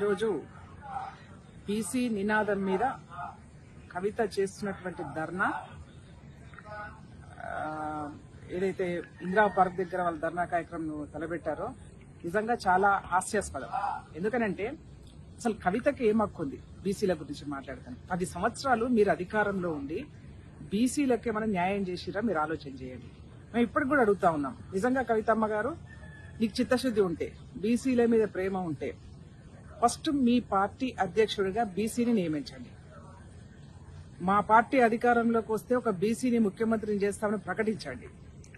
ఈరోజు బీసీ నినాదం మీద కవిత చేస్తున్నటువంటి ధర్నా ఏదైతే ఇందిరా పార్క్ దగ్గర వాళ్ళ ధర్నా కార్యక్రమం తలబెట్టారో నిజంగా చాలా హాస్యాస్పదం. ఎందుకనంటే అసలు కవితకి ఏం హక్కు ఉంది బీసీల గురించి మాట్లాడతాను? 10 సంవత్సరాలు మీరు అధికారంలో ఉండి బీసీలకి మనం న్యాయం చేసిరా మీరు ఆలోచన చేయండి. మేము ఇప్పటికి కూడా అడుగుతా ఉన్నాం, నిజంగా కవితమ్మ గారు నీకు చిత్తశుద్ధి ఉంటే, బీసీల మీద ప్రేమ ఉంటే ఫస్ట్ మీ పార్టీ అధ్యక్షుడిగా బీసీని నియమించండి. మా పార్టీ అధికారంలోకి వస్తే ఒక బీసీని ముఖ్యమంత్రిని చేస్తామని ప్రకటించండి.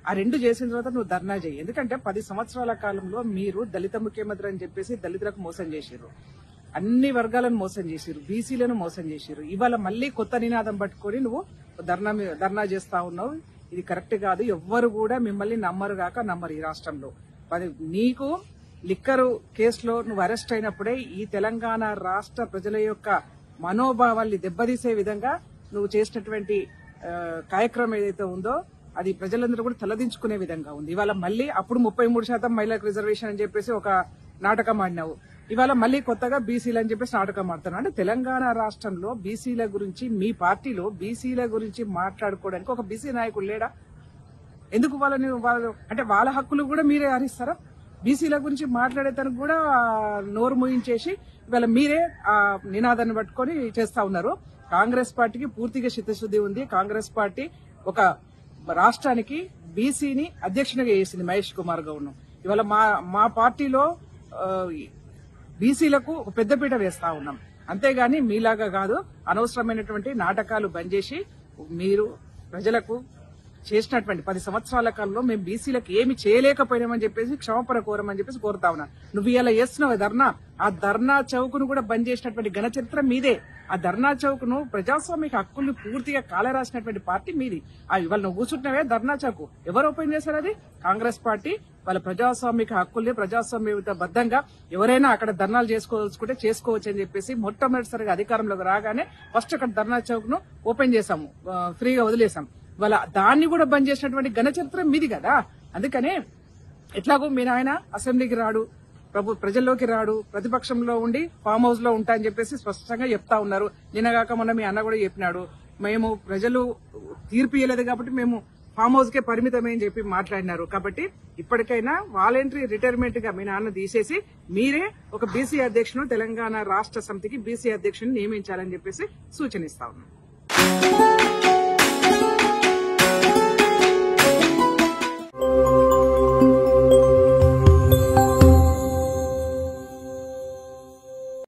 ఆ రెండు చేసిన తర్వాత నువ్వు ధర్నా చేయి. ఎందుకంటే 10 సంవత్సరాల కాలంలో మీరు దళిత ముఖ్యమంత్రి అని చెప్పేసి దళితులకు మోసం చేసిర్రు, అన్ని వర్గాలను మోసం చేసిర్రు, బీసీలను మోసం చేసిర్రు. ఇవాళ మళ్లీ కొత్త నినాదం పట్టుకొని నువ్వు ధర్నా చేస్తా ఉన్నావు. ఇది కరెక్ట్ కాదు. ఎవ్వరు కూడా మిమ్మల్ని నమ్మరు కాక నమ్మరు ఈ రాష్ట్రంలో. నీకు లిక్కరు కేసులో నువ్వు అరెస్ట్ అయినప్పుడే ఈ తెలంగాణ రాష్ట్ర ప్రజల యొక్క మనోభావాల్ని దెబ్బతీసే విధంగా నువ్వు చేసినటువంటి కార్యక్రమం ఏదైతే ఉందో అది ప్రజలందరూ కూడా తలదించుకునే విధంగా ఉంది. ఇవాళ మళ్లీ అప్పుడు 33% మహిళలకు రిజర్వేషన్ అని చెప్పేసి ఒక నాటకం ఆడినావు. ఇవాళ మళ్లీ కొత్తగా బీసీలు అని చెప్పేసి నాటకం ఆడుతున్నావు. అంటే తెలంగాణ రాష్ట్రంలో బీసీల గురించి మీ పార్టీలో బీసీల గురించి మాట్లాడుకోవడానికి ఒక బీసీ నాయకుడు లేడా? ఎందుకు అంటే వాళ్ళ హక్కులు కూడా మీరే హరిస్తారా? బీసీల గురించి మాట్లాడేతనికి కూడా నోరు మూయించేసి ఇవాళ మీరే ఆ నినాదాన్ని పట్టుకొని చేస్తా ఉన్నారు. కాంగ్రెస్ పార్టీకి పూర్తిగా చిత్తశుద్ధి ఉంది. కాంగ్రెస్ పార్టీ ఒక రాష్ట్రానికి బీసీని అధ్యక్షునిగా చేసింది మహేష్ కుమార్ గౌడ్ను. ఇవాళ మా పార్టీలో బీసీలకు ఒక పెద్దపీట వేస్తా ఉన్నాం. అంతేగాని మీలాగా కాదు. అనవసరమైనటువంటి నాటకాలు బంద్ చేసి మీరు ప్రజలకు చేసినటువంటి 10 సంవత్సరాల కాలంలో మేము బీసీలకు ఏమి చేయలేకపోయినామని చెప్పేసి క్షమాపణ కోరమని చెప్పేసి కోరుతా ఉన్నా. నువ్వు ఇలా చేస్తున్నావు ధర్నా, ఆ ధర్నా చౌక్ను కూడా బంద్ చేసినటువంటి ఘన చరిత్ర మీదే. ఆ ధర్నా చౌక్ను ప్రజాస్వామిక హక్కుల్ని పూర్తిగా కాలరాసినటువంటి పార్టీ మీది. ఇవాళ నువ్వు కూర్చుంటున్నావే ధర్నా చౌక్, ఎవరు ఓపెన్ చేశారు? అది కాంగ్రెస్ పార్టీ. వాళ్ళ ప్రజాస్వామిక హక్కుల్ని ప్రజాస్వామ్యబద్ధంగా ఎవరైనా అక్కడ ధర్నాలు చేసుకోదలుచుకుంటే చేసుకోవచ్చు అని చెప్పేసి మొట్టమొదటిసారిగా అధికారంలోకి రాగానే ఫస్ట్ అక్కడ ధర్నా చౌక్ ను ఓపెన్ చేశాము, ఫ్రీగా వదిలేశాం. వాళ్ళ దాన్ని కూడా బంద్ చేసినటువంటి ఘన చరిత్ర మీది కదా. అందుకనే ఎట్లాగో మీ నాయన అసెంబ్లీకి రాడు, ప్రజల్లోకి రాడు, ప్రతిపక్షంలో ఉండి ఫామ్ హౌస్ లో ఉంటా అని చెప్పేసి స్పష్టంగా చెప్తా ఉన్నారు. నిన్నగాక మొన్న మీ అన్న కూడా చెప్పినాడు, మేము ప్రజలు తీర్పు ఇవ్వలేదు కాబట్టి మేము ఫామ్ హౌస్ కే పరిమితమని చెప్పి మాట్లాడినారు. కాబట్టి ఇప్పటికైనా వాలంటరీ రిటైర్మెంట్ గా మీ నాన్న తీసేసి మీరే ఒక బీసీ అధ్యక్షుడు, తెలంగాణ రాష్ట్ర సమితికి బీసీ అధ్యక్షుడిని నియమించాలని చెప్పేసి సూచనిస్తా ఉన్నాం.